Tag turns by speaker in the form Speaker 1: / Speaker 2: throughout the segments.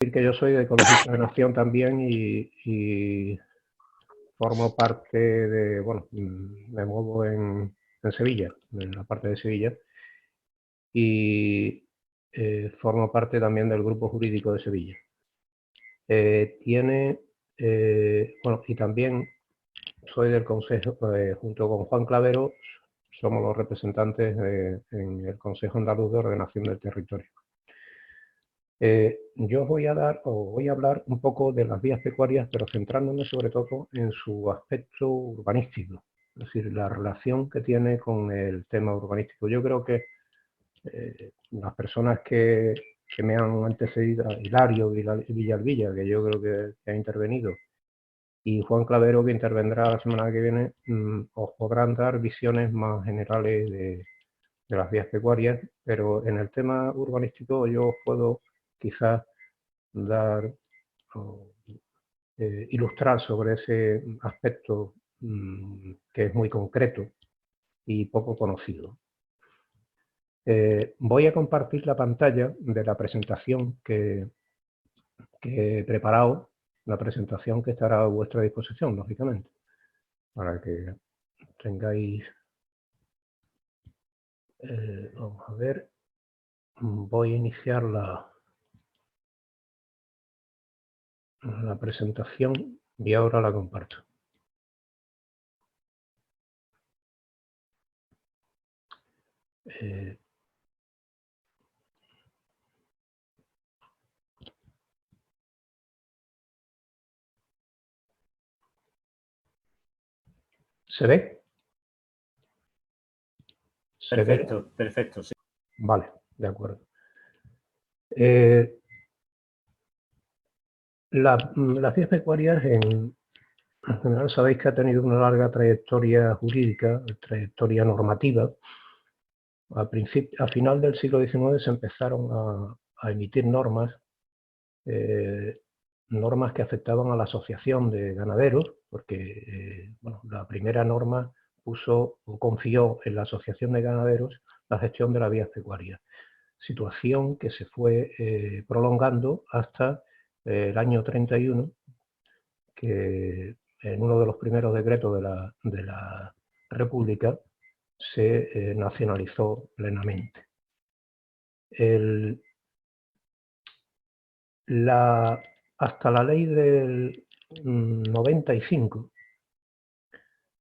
Speaker 1: Que yo soy de Ecologistas de Nación también y formo parte de, bueno, me muevo en Sevilla, en la parte de Sevilla, y formo parte también del Grupo Jurídico de Sevilla. Bueno, y también soy del Consejo, junto con Juan Clavero, somos los representantes en el Consejo Andaluz de Ordenación del Territorio. Yo voy a hablar un poco de las vías pecuarias, pero centrándome sobre todo en su aspecto urbanístico, es decir, la relación que tiene con el tema urbanístico. Yo creo que las personas que me han antecedido, Hilario Villalvilla, que yo creo que ha intervenido, y Juan Clavero, que intervendrá la semana que viene, os podrán dar visiones más generales de las vías pecuarias, pero en el tema urbanístico yo os puedo quizás dar o ilustrar sobre ese aspecto que es muy concreto y poco conocido. Voy a compartir la pantalla de la presentación que he preparado, la presentación que estará a vuestra disposición, lógicamente, para que tengáis... vamos a ver, voy a iniciar la presentación y ahora la comparto. ¿Se ve?
Speaker 2: Perfecto, perfecto, sí.
Speaker 1: Vale, de acuerdo. Las vías pecuarias en general sabéis que ha tenido una larga trayectoria jurídica, trayectoria normativa. A final del siglo XIX se empezaron a emitir normas, normas que afectaban a la asociación de ganaderos, porque bueno, la primera norma puso o confió en la asociación de ganaderos la gestión de las vías pecuarias, situación que se fue prolongando hasta el año 31, que en uno de los primeros decretos de la República se nacionalizó plenamente. Hasta la ley del 95,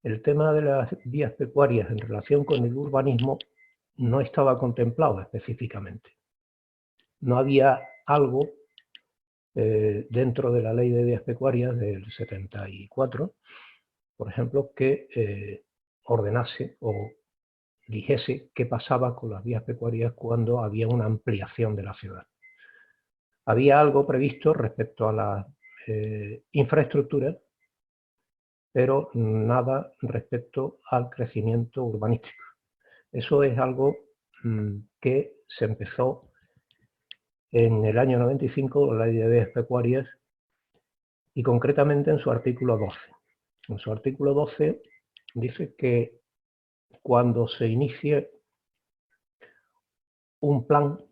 Speaker 1: el tema de las vías pecuarias en relación con el urbanismo no estaba contemplado específicamente. No había algo dentro de la ley de vías pecuarias del 74, por ejemplo, que ordenase o dijese qué pasaba con las vías pecuarias cuando había una ampliación de la ciudad. Había algo previsto respecto a la infraestructura, pero nada respecto al crecimiento urbanístico. Eso es algo que se empezó en el año 95, la ley de vías pecuarias, y concretamente en su artículo 12. En su artículo 12 dice que cuando se inicie un plan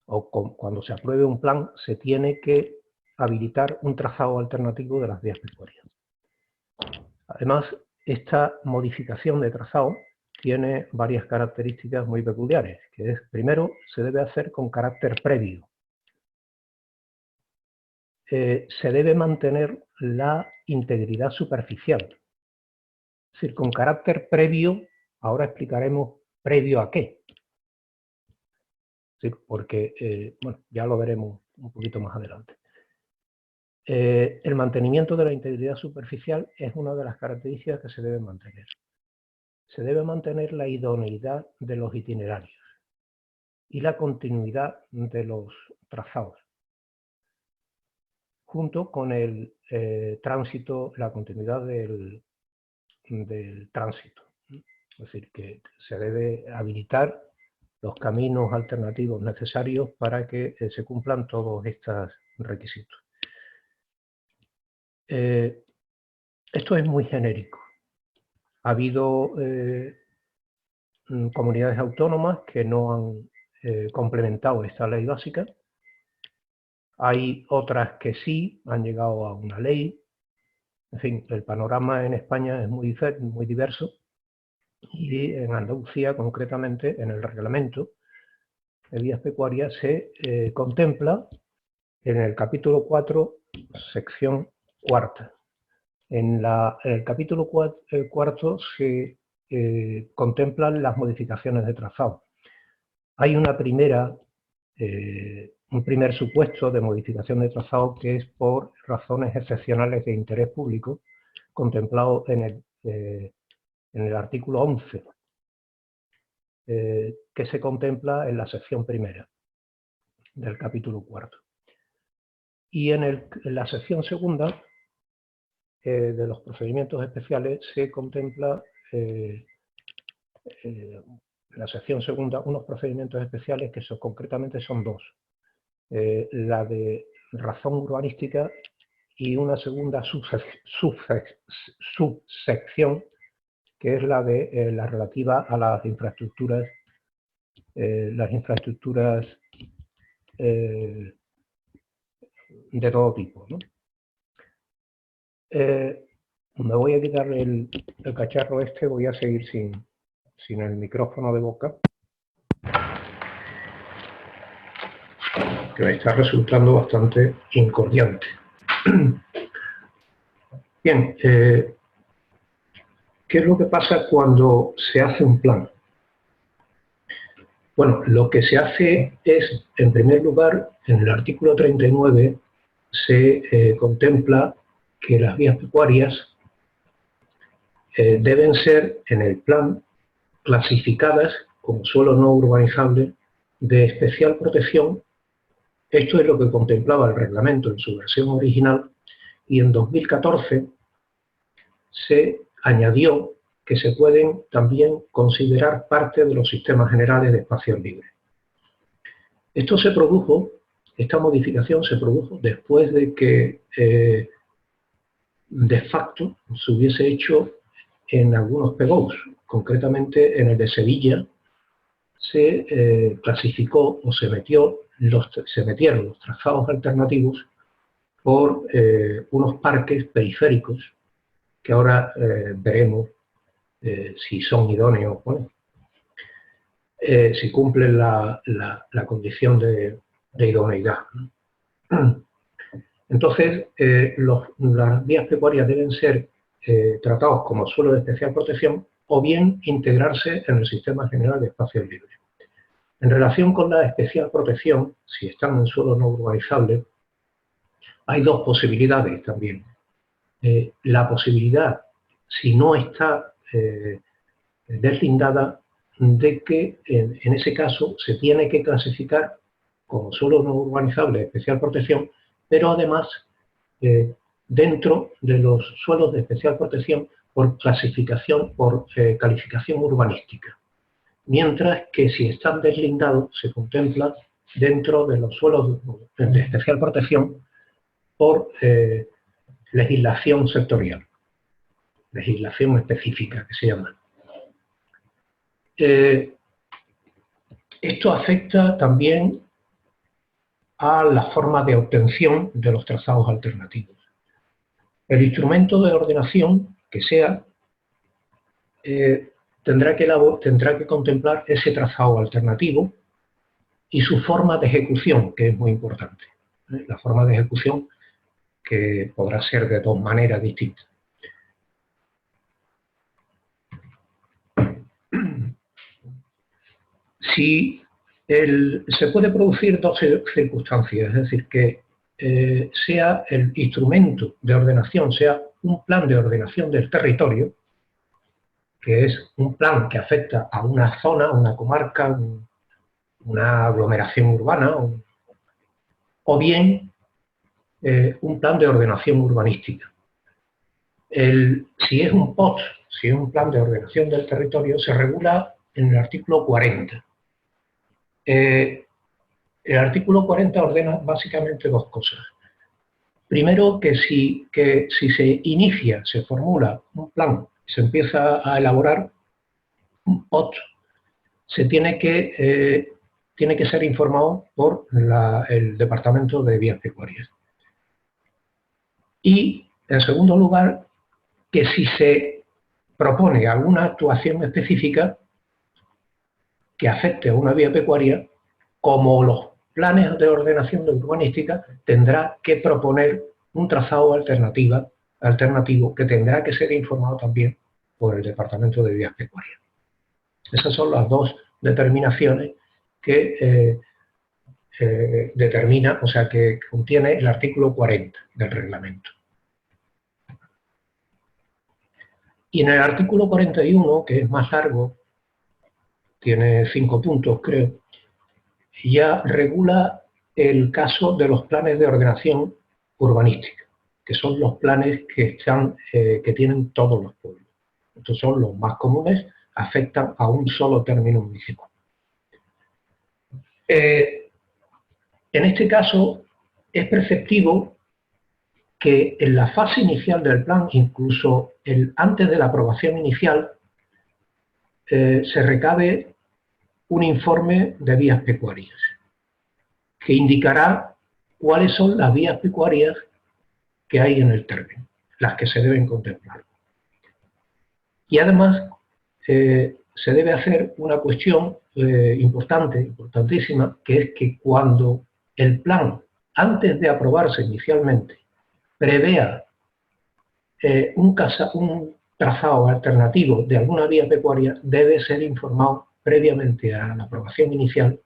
Speaker 1: o cuando se apruebe un plan, se tiene que habilitar un trazado alternativo de las vías pecuarias. Además, esta modificación de trazado tiene varias características muy peculiares, que es, primero, se debe hacer con carácter previo. Se debe mantener la integridad superficial. Es decir, con carácter previo, ahora explicaremos previo a qué. ¿Sí? Porque, bueno, ya lo veremos un poquito más adelante. El mantenimiento de la integridad superficial es una de las características que se deben mantener. Se debe mantener la idoneidad de los itinerarios y la continuidad de los trazados, junto con el tránsito, la continuidad del tránsito. Es decir, que se debe habilitar los caminos alternativos necesarios para que se cumplan todos estos requisitos. Esto es muy genérico. Ha habido comunidades autónomas que no han complementado esta ley básica Hay otras que sí han llegado a una ley. En fin, el panorama en España es muy diverso, y en Andalucía, concretamente, en el reglamento de vías pecuarias se contempla en el capítulo 4, sección cuarta. En el capítulo cuarto se contemplan las modificaciones de trazado. Hay un primer supuesto de modificación de trazado que es por razones excepcionales de interés público, contemplado en el artículo 11, que se contempla en la sección primera del capítulo cuarto. Y en la sección segunda de los procedimientos especiales se contempla en la sección segunda unos procedimientos especiales que concretamente son dos. La de razón urbanística y una segunda subsección, que es la de la relativa a las infraestructuras de todo tipo, ¿no? Me voy a quitar el cacharro este, voy a seguir sin el micrófono de boca, que me está resultando bastante incordiante. Bien, ¿qué es lo que pasa cuando se hace un plan? Bueno, lo que se hace es, en primer lugar, en el artículo 39 se contempla que las vías pecuarias deben ser en el plan clasificadas como suelo no urbanizable de especial protección. Esto es lo que contemplaba el reglamento en su versión original, y en 2014 se añadió que se pueden también considerar parte de los sistemas generales de espacios libres. Esta modificación se produjo después de que de facto se hubiese hecho en algunos PGOs, concretamente en el de Sevilla, se clasificó o se metieron los trazados alternativos por unos parques periféricos que ahora veremos si son idóneos o no, si cumplen la condición de idoneidad. Entonces, las vías pecuarias deben ser tratados como suelo de especial protección o bien integrarse en el Sistema General de Espacios Libres. En relación con la especial protección, si están en suelo no urbanizable, hay dos posibilidades también. La posibilidad, si no está deslindada, de que en ese caso se tiene que clasificar como suelo no urbanizable de especial protección, pero además dentro de los suelos de especial protección por clasificación, por calificación urbanística. Mientras que si están deslindados se contempla dentro de los suelos de especial protección por legislación sectorial, legislación específica que se llama. Esto afecta también a la forma de obtención de los trazados alternativos. El instrumento de ordenación que sea tendrá que contemplar ese trazado alternativo y su forma de ejecución, que es muy importante. La forma de ejecución, que podrá ser de dos maneras distintas. Se puede producir dos circunstancias, es decir, que sea el instrumento de ordenación, sea un plan de ordenación del territorio, que es un plan que afecta a una zona, una comarca, una aglomeración urbana, o bien un plan de ordenación urbanística. Si es un POT, si es un plan de ordenación del territorio, se regula en el artículo 40. El artículo 40 ordena básicamente dos cosas. Primero, que si se inicia, se formula un plan, se empieza a elaborar un POT, se tiene que tiene que ser informado por el Departamento de Vías Pecuarias. Y, en segundo lugar, que si se propone alguna actuación específica que afecte a una vía pecuaria, como los planes de ordenación urbanística, tendrá que proponer un trazado alternativo que tendrá que ser informado también por el Departamento de Vías Pecuarias. Esas son las dos determinaciones que determina, o sea, que contiene el artículo 40 del reglamento. Y en el artículo 41, que es más largo, tiene 5 puntos, creo, ya regula el caso de los planes de ordenación urbanística, que son los planes que tienen todos los pueblos. Estos son los más comunes, afectan a un solo término municipal. En este caso, es perceptivo que en la fase inicial del plan, incluso antes de la aprobación inicial, se recabe un informe de vías pecuarias que indicará cuáles son las vías pecuarias que hay en el término, las que se deben contemplar. Y además se debe hacer una cuestión importantísima, que es que cuando el plan, antes de aprobarse inicialmente, prevea un trazado alternativo de alguna vía pecuaria, debe ser informado previamente a la aprobación inicial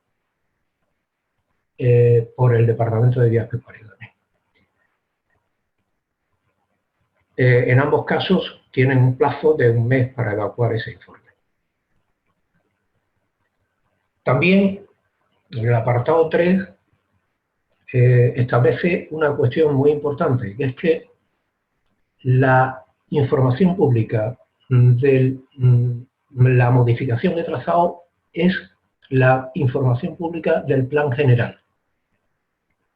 Speaker 1: por el Departamento de Vías Pecuarias también. En ambos casos tienen un plazo de 1 mes para evacuar ese informe. También en el apartado 3 establece una cuestión muy importante, que es que la información pública de la modificación de trazado es la información pública del plan general.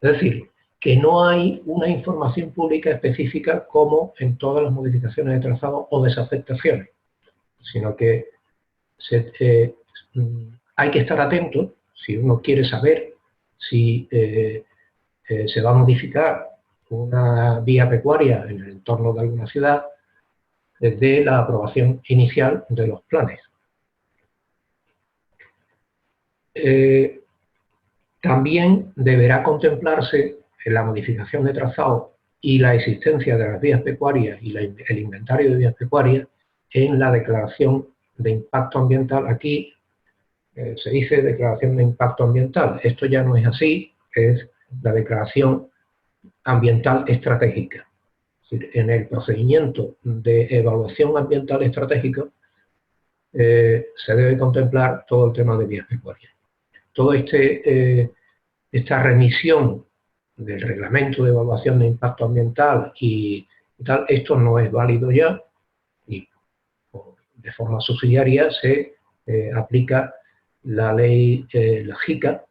Speaker 1: Es decir, que no hay una información pública específica como en todas las modificaciones de trazado o desafectaciones, sino que hay que estar atento si uno quiere saber si se va a modificar una vía pecuaria en el entorno de alguna ciudad desde la aprobación inicial de los planes. También deberá contemplarse en la modificación de trazado y la existencia de las vías pecuarias y el inventario de vías pecuarias en la declaración de impacto ambiental. Aquí se dice declaración de impacto ambiental. Esto ya no es así, es la declaración ambiental estratégica. Es decir, en el procedimiento de evaluación ambiental estratégica se debe contemplar todo el tema de vías pecuarias. Todo esta remisión del reglamento de evaluación de impacto ambiental y tal, esto no es válido ya, y de forma subsidiaria se aplica la ley, la JICA,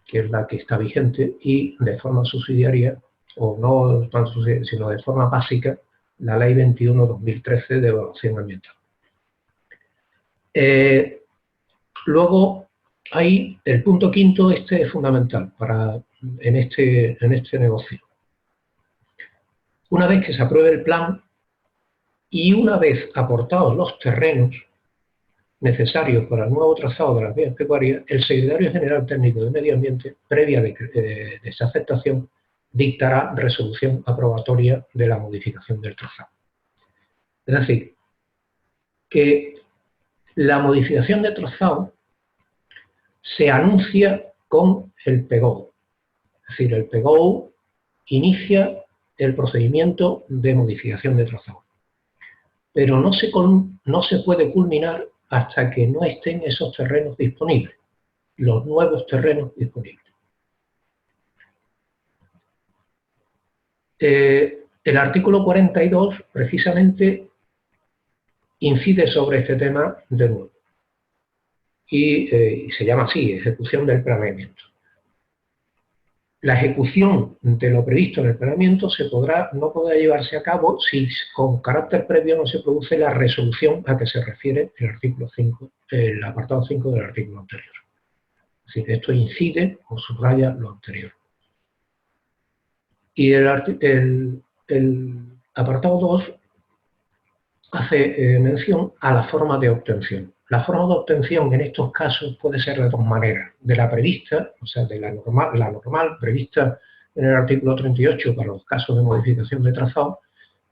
Speaker 1: que es la que está vigente, y de forma subsidiaria, o no tanto subsidiaria, sino de forma básica, la ley 21/2013 de evaluación ambiental. Luego hay el punto quinto, este es fundamental en este negocio. Una vez que se apruebe el plan y una vez aportados los terrenos necesarios para el nuevo trazado de las vías pecuarias, el Secretario General Técnico de Medio Ambiente, previa de esa aceptación, dictará resolución aprobatoria de la modificación del trazado. Es decir, que la modificación de trazado se anuncia con el PGO. Es decir, el PGO inicia el procedimiento de modificación de trazado. Pero no se puede culminar hasta que no estén esos terrenos disponibles, los nuevos terrenos disponibles. El artículo 42 precisamente incide sobre este tema de nuevo. Y se llama así, ejecución del planeamiento. La ejecución de lo previsto en el planeamiento no podrá llevarse a cabo si con carácter previo no se produce la resolución a que se refiere el artículo 5, el apartado 5 del artículo anterior. Es Es decir, esto incide o subraya lo anterior. Y el apartado 2 hace mención a la forma de obtención. La forma de obtención en estos casos puede ser de dos maneras. De la prevista, o sea, de la normal prevista en el artículo 38 para los casos de modificación de trazado,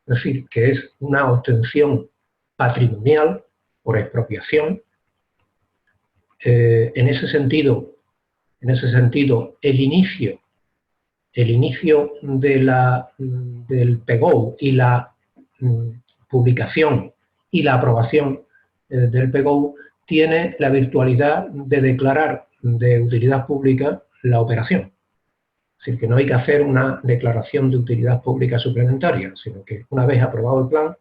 Speaker 1: es decir, que es una obtención patrimonial por expropiación. En ese sentido, el inicio del PGO y la publicación y la aprobación del PGO tiene la virtualidad de declarar de utilidad pública la operación. Es decir, que no hay que hacer una declaración de utilidad pública suplementaria, sino que una vez aprobado el plan,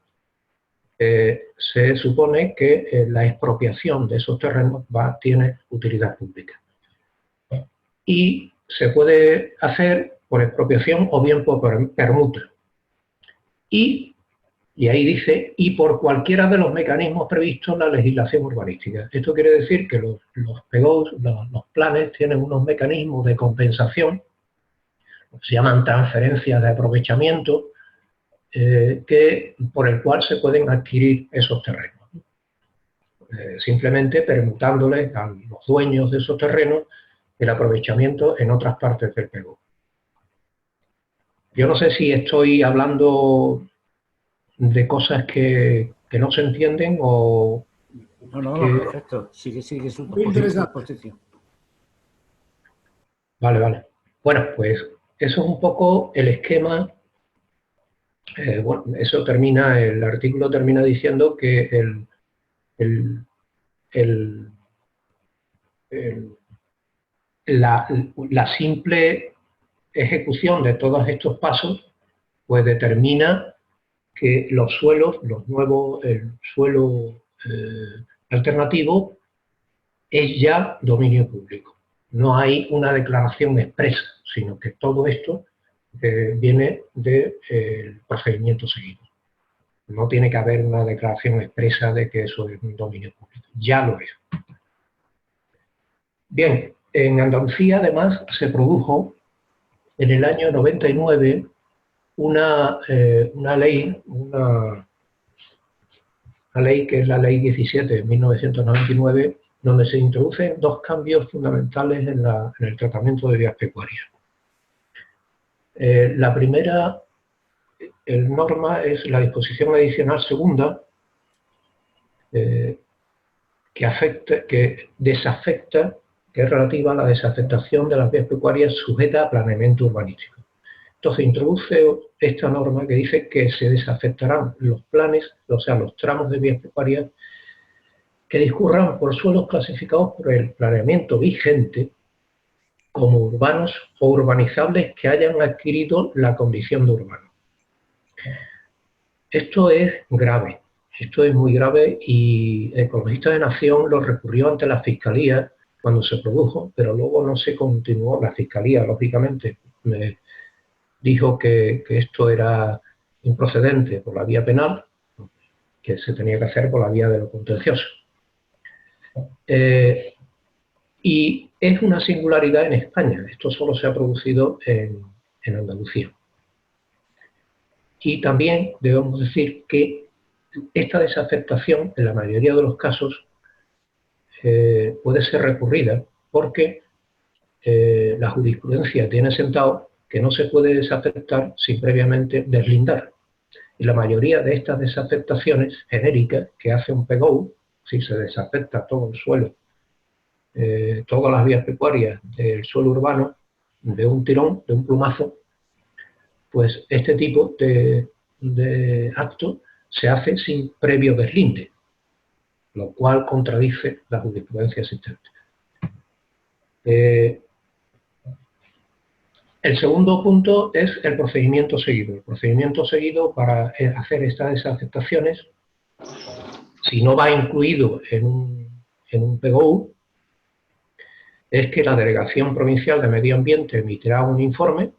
Speaker 1: se supone que la expropiación de esos terrenos tiene utilidad pública. Y se puede hacer por expropiación o bien por permuta. Y ahí dice, y por cualquiera de los mecanismos previstos en la legislación urbanística. Esto quiere decir que los PGOs, los planes, tienen unos mecanismos de compensación, se llaman transferencias de aprovechamiento, por el cual se pueden adquirir esos terrenos. Simplemente permutándoles a los dueños de esos terrenos el aprovechamiento en otras partes del PGO. Yo no sé si estoy hablando de cosas que no se entienden o...
Speaker 2: No, perfecto. Sigue su posición.
Speaker 1: Vale. Bueno, pues eso es un poco el esquema. Bueno, eso termina, el artículo termina diciendo que la simple ejecución de todos estos pasos pues determina que los suelos, el suelo alternativo es ya dominio público. No hay una declaración expresa, sino que todo esto viene del procedimiento seguido. No tiene que haber una declaración expresa de que eso es un dominio público. Ya lo es. Bien, en Andalucía además se produjo en el año 99 una ley que es la Ley 17 de 1999, donde se introducen dos cambios fundamentales en el tratamiento de vías pecuarias. La primera norma es la disposición adicional segunda, que es relativa a la desafectación de las vías pecuarias sujetas a planeamiento urbanístico. Entonces introduce esta norma que dice que se desafectarán los planes, o sea, los tramos de vías pecuarias que discurran por suelos clasificados por el planeamiento vigente como urbanos o urbanizables que hayan adquirido la condición de urbano. Esto es grave, esto es muy grave y el Ecologista de Nación lo recurrió ante la Fiscalía cuando se produjo, pero luego no se continuó. La Fiscalía, lógicamente, dijo que esto era improcedente por la vía penal, que se tenía que hacer por la vía de lo contencioso. Y es una singularidad en España. Esto solo se ha producido en Andalucía. Y también debemos decir que esta desafectación, en la mayoría de los casos, puede ser recurrida porque la jurisprudencia tiene sentado que no se puede desafectar sin previamente deslindar. Y la mayoría de estas desafectaciones genéricas que hace un PGO, si se desafecta todo el suelo, todas las vías pecuarias del suelo urbano, de un tirón, de un plumazo, pues este tipo de acto se hace sin previo deslinde, lo cual contradice la jurisprudencia existente. El segundo punto es el procedimiento seguido. El procedimiento seguido para hacer estas desafectaciones, si no va incluido en un PGO, es que la Delegación Provincial de Medio Ambiente emitirá un informe.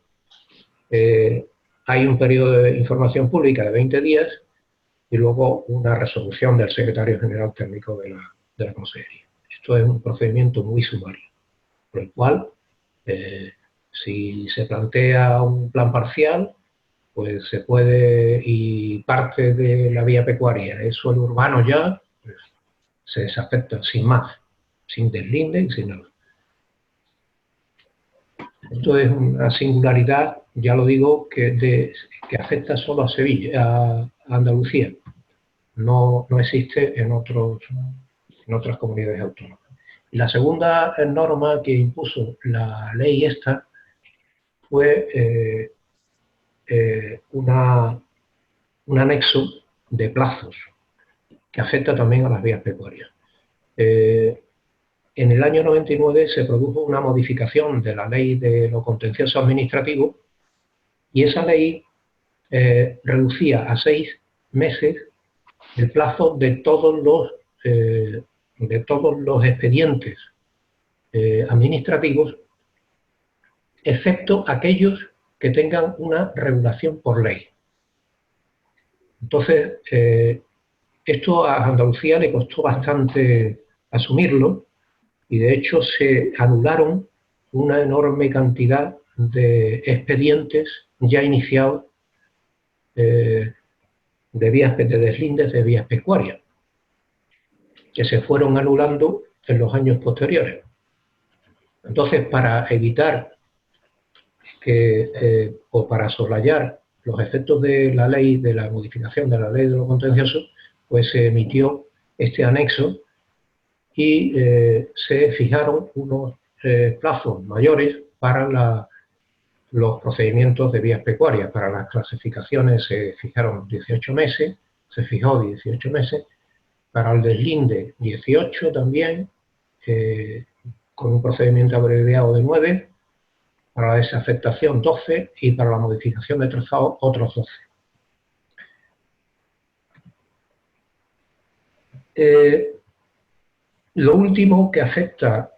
Speaker 1: Hay un periodo de información pública de 20 días y luego una resolución del Secretario General Técnico de la Consejería. Esto es un procedimiento muy sumario. Por el cual, si se plantea un plan parcial, pues se puede, y parte de la vía pecuaria es suelo urbano ya, pues se desafecta sin más, sin deslinde y sin nada. Esto es una singularidad, ya lo digo, que afecta solo a Sevilla, a Andalucía. No existe en otras comunidades autónomas. Y la segunda norma que impuso la ley esta fue un anexo de plazos que afecta también a las vías pecuarias. En el año 99 se produjo una modificación de la ley de lo contencioso administrativo y esa ley reducía a 6 meses el plazo de todos los expedientes administrativos, excepto aquellos que tengan una regulación por ley. Entonces, esto a Andalucía le costó bastante asumirlo y de hecho se anularon una enorme cantidad de expedientes ya iniciados de deslindes de vías pecuarias, que se fueron anulando en los años posteriores. Entonces, para evitar o para soslayar los efectos de la ley, de la modificación de la ley de lo contencioso, pues se emitió este anexo y se fijaron unos plazos mayores para los procedimientos de vías pecuarias. Para las clasificaciones se fijaron 18 meses, se fijó 18 meses, para el deslinde 18 también, con un procedimiento abreviado de 9, para la desafectación 12 y para la modificación de trazado otros 12. Lo último que afecta,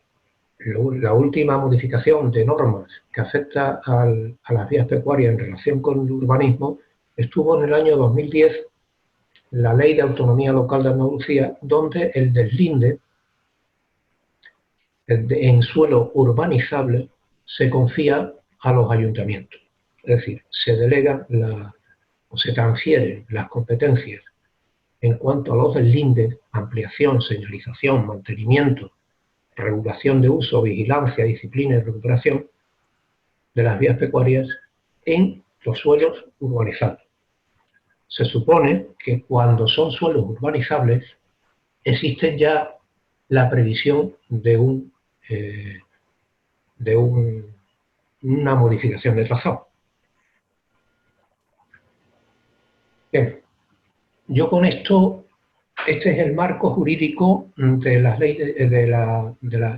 Speaker 1: la última modificación de normas que afecta a las vías pecuarias en relación con el urbanismo, estuvo en el año 2010 la Ley de Autonomía Local de Andalucía, donde el deslinde en suelo urbanizable se confía a los ayuntamientos. Es decir, se delegan o se transfieren las competencias en cuanto a los deslindes, ampliación, señalización, mantenimiento, regulación de uso, vigilancia, disciplina y recuperación de las vías pecuarias en los suelos urbanizables. Se supone que cuando son suelos urbanizables existe ya la previsión de una modificación de trazado. Bien, yo con esto, este es el marco jurídico de las leyes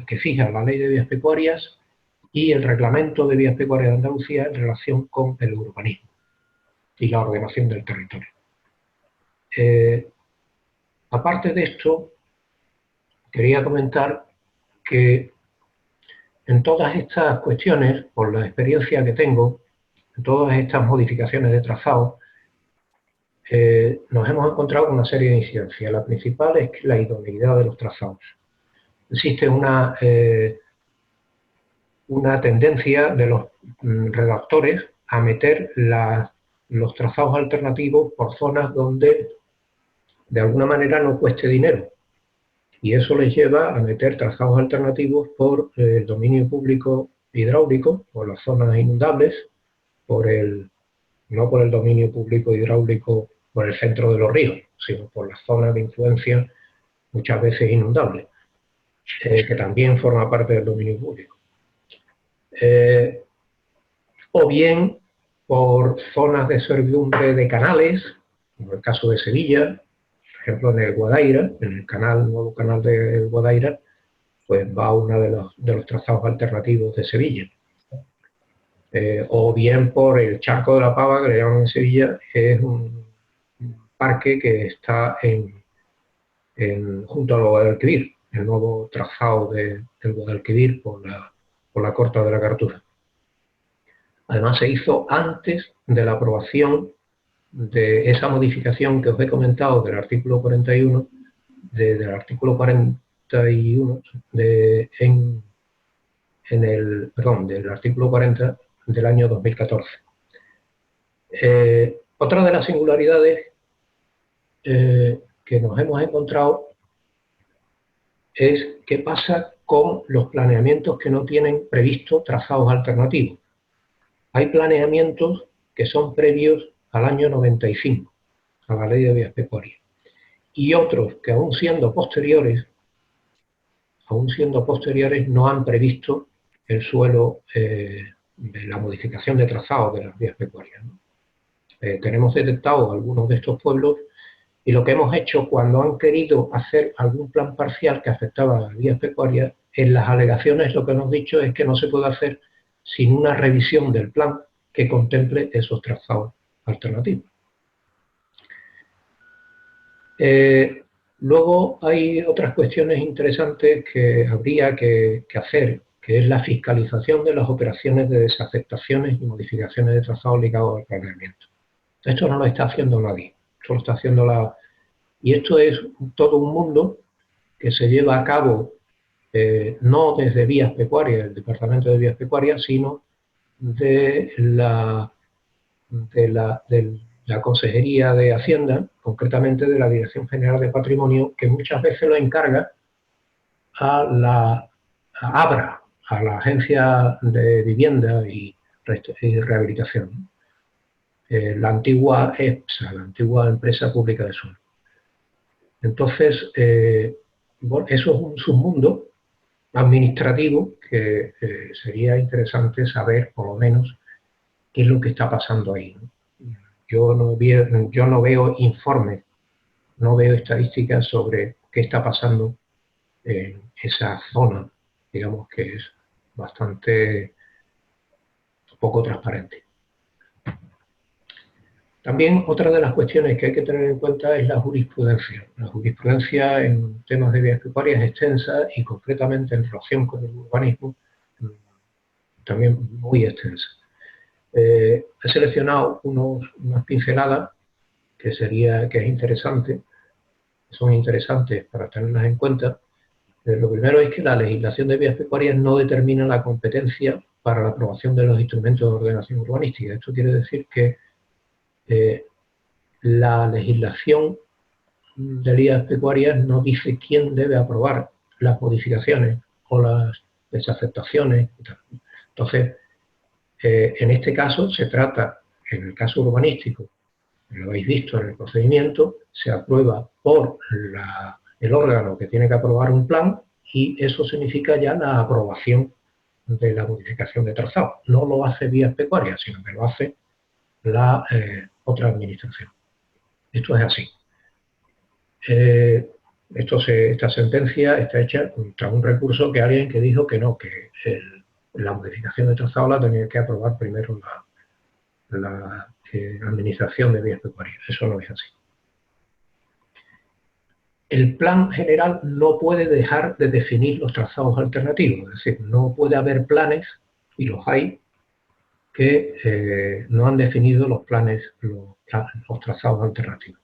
Speaker 1: que fija la Ley de Vías Pecuarias y el Reglamento de Vías Pecuarias de Andalucía en relación con el urbanismo y la ordenación del territorio. Aparte de esto, quería comentar que en todas estas cuestiones, por la experiencia que tengo, en todas estas modificaciones de trazado, nos hemos encontrado con una serie de incidencias. La principal es la idoneidad de los trazados. Existe una tendencia de los redactores a meter los trazados alternativos por zonas donde de alguna manera no cueste dinero. Y eso les lleva a meter trazados alternativos por el dominio público hidráulico, por las zonas inundables, no por el dominio público hidráulico por el centro de los ríos, sino por las zonas de influencia muchas veces inundables, que también forma parte del dominio público. O bien por zonas de servidumbre de canales, como el caso de Sevilla, por ejemplo en el Guadaira, en el nuevo canal del Guadaira, pues va uno de los trazados alternativos de Sevilla. O bien por el Charco de la Pava, que le llaman en Sevilla, que es un parque que está junto al Guadalquivir, el nuevo trazado del Guadalquivir por la Corta de la Cartuja. Además se hizo antes de la aprobación de esa modificación que os he comentado del artículo 41, del artículo 41 del artículo 40 del año 2014. Otra de las singularidades que nos hemos encontrado es qué pasa con los planeamientos que no tienen previsto trazados alternativos. Hay planeamientos que son previos al año 95, a la Ley de Vías Pecuarias, y otros que aún siendo posteriores no han previsto el suelo de la modificación de trazados de las vías pecuarias, ¿no? Tenemos detectado algunos de estos pueblos y lo que hemos hecho cuando han querido hacer algún plan parcial que afectaba a las vías pecuarias, en las alegaciones lo que hemos dicho es que no se puede hacer sin una revisión del plan que contemple esos trazados alternativos. Luego hay otras cuestiones interesantes que habría que hacer, que es la fiscalización de las operaciones de desafectaciones y modificaciones de trazados ligados al planeamiento. Esto no lo está haciendo nadie, esto lo está haciendo y esto es todo un mundo que se lleva a cabo no desde Vías Pecuarias, el Departamento de Vías Pecuarias, sino de la Consejería de Hacienda, concretamente de la Dirección General de Patrimonio, que muchas veces lo encarga a ABRA, a la Agencia de Vivienda y Rehabilitación, la antigua EPSA, la antigua Empresa Pública de Suelo. Entonces, bueno, eso es un submundo administrativo que sería interesante saber, por lo menos, qué es lo que está pasando ahí, ¿no? Yo no veo informes, no veo estadísticas sobre qué está pasando en esa zona, digamos que es bastante poco transparente. También otra de las cuestiones que hay que tener en cuenta es la jurisprudencia. La jurisprudencia en temas de vías pecuarias es extensa y concretamente en relación con el urbanismo también muy extensa. He seleccionado unas pinceladas que es interesante, son interesantes para tenerlas en cuenta. Lo primero es que la legislación de vías pecuarias no determina la competencia para la aprobación de los instrumentos de ordenación urbanística. Esto quiere decir que la legislación de vías pecuarias no dice quién debe aprobar las modificaciones o las desafectaciones. Entonces, en este caso se trata, en el caso urbanístico, lo habéis visto en el procedimiento, se aprueba por el órgano que tiene que aprobar un plan y eso significa ya la aprobación de la modificación de trazado. No lo hace vías pecuarias, sino que lo hace la otra administración. Esto es así. Esta sentencia está hecha contra un recurso que alguien que dijo que no, que la modificación de trazado la tenía que aprobar primero la administración de vías pecuarias. Eso no es así. El plan general no puede dejar de definir los trazados alternativos, es decir, no puede haber planes, y los hay, que no han definido los trazados alternativos.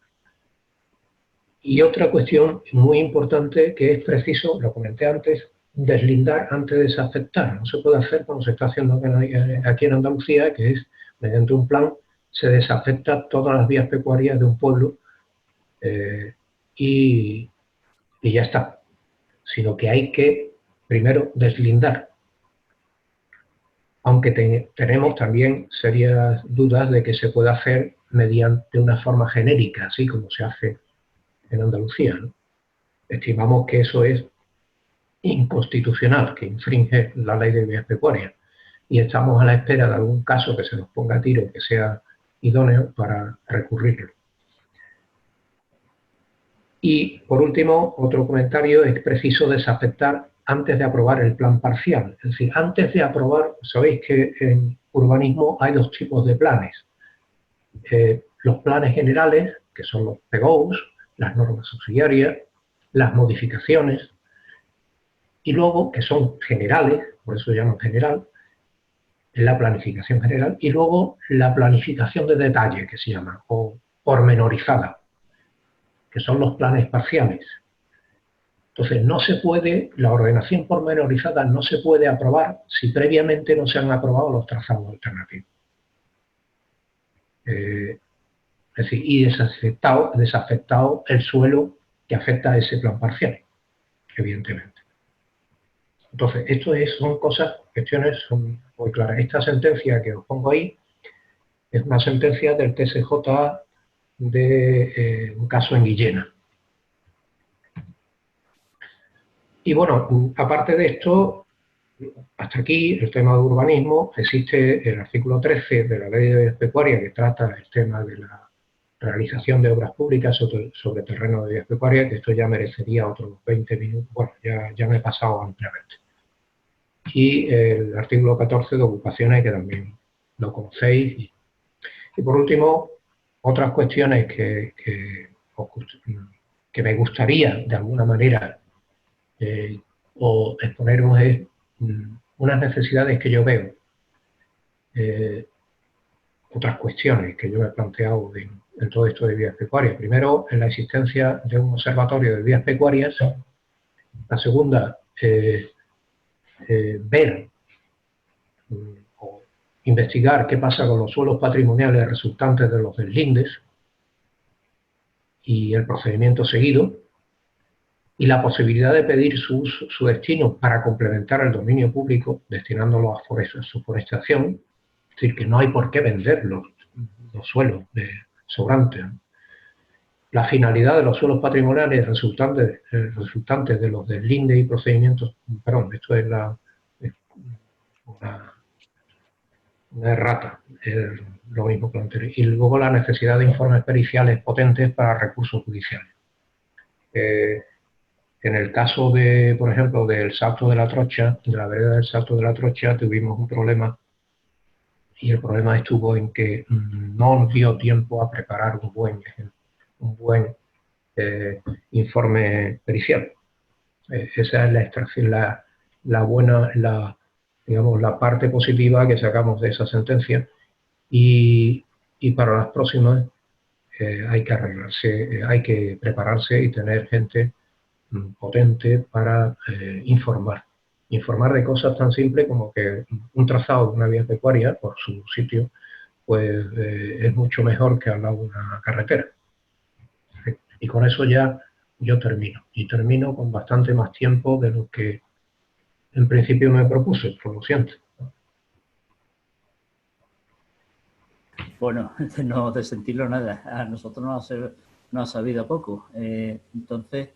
Speaker 1: Y otra cuestión muy importante que es preciso, lo comenté antes, deslindar antes de desafectar. No se puede hacer como se está haciendo aquí en Andalucía, que es mediante un plan se desafecta todas las vías pecuarias de un pueblo y ya está. Sino que hay que primero deslindar. Aunque tenemos también serias dudas de que se pueda hacer mediante una forma genérica, así como se hace en Andalucía, ¿no? Estimamos que eso es inconstitucional, que infringe la ley de vías pecuarias. Y estamos a la espera de algún caso que se nos ponga a tiro, que sea idóneo para recurrirlo. Y, por último, otro comentario: es preciso desafectar antes de aprobar el plan parcial. Es decir, antes de aprobar, sabéis que en urbanismo hay dos tipos de planes. Los planes generales, que son los PGOs, las normas subsidiarias, las modificaciones, y luego, que son generales, por eso se llaman general, la planificación general, y luego la planificación de detalle, que se llama, o pormenorizada, que son los planes parciales. Entonces, no se puede, la ordenación pormenorizada no se puede aprobar si previamente no se han aprobado los trazados alternativos. Es decir, y desafectado el suelo que afecta a ese plan parcial, evidentemente. Entonces, son cuestiones son muy claras. Esta sentencia que os pongo ahí es una sentencia del TSJ de un caso en Guillena. Y bueno, aparte de esto, hasta aquí el tema de urbanismo. Existe el artículo 13 de la Ley de Vías Pecuarias que trata el tema de la realización de obras públicas sobre terreno de vías pecuarias, que esto ya merecería otros 20 minutos. Bueno, ya me he pasado ampliamente. Y el artículo 14 de ocupaciones, que también lo conocéis. Y por último, otras cuestiones que me gustaría de alguna manera o exponeros es unas necesidades que yo veo, otras cuestiones que yo he planteado en todo esto de vías pecuarias. Primero, en la existencia de un observatorio de vías pecuarias. La segunda, ver o investigar qué pasa con los suelos patrimoniales resultantes de los deslindes y el procedimiento seguido, y la posibilidad de pedir su destino para complementar el dominio público destinándolo a su forestación. Es decir, que no hay por qué vender los suelos sobrantes. La finalidad de los suelos patrimoniales resultantes de los deslindes y procedimientos, perdón, esto es una errata, es lo mismo que lo anterior. Y luego la necesidad de informes periciales potentes para recursos judiciales. En el caso de, por ejemplo, del Salto de la Trocha, de la vereda del Salto de la Trocha, tuvimos un problema, y el problema estuvo en que no nos dio tiempo a preparar un buen informe pericial. Esa es la extracción, digamos, la parte positiva que sacamos de esa sentencia, y para las próximas hay que arreglarse, hay que prepararse y tener gente potente para informar de cosas tan simples como que un trazado de una vía pecuaria por su sitio pues es mucho mejor que al lado de una carretera. Y con eso ya yo termino con bastante más tiempo de lo que en principio me propuse, por lo siento.
Speaker 2: Bueno, no de sentirlo nada. A nosotros nos ha sabido poco. Entonces,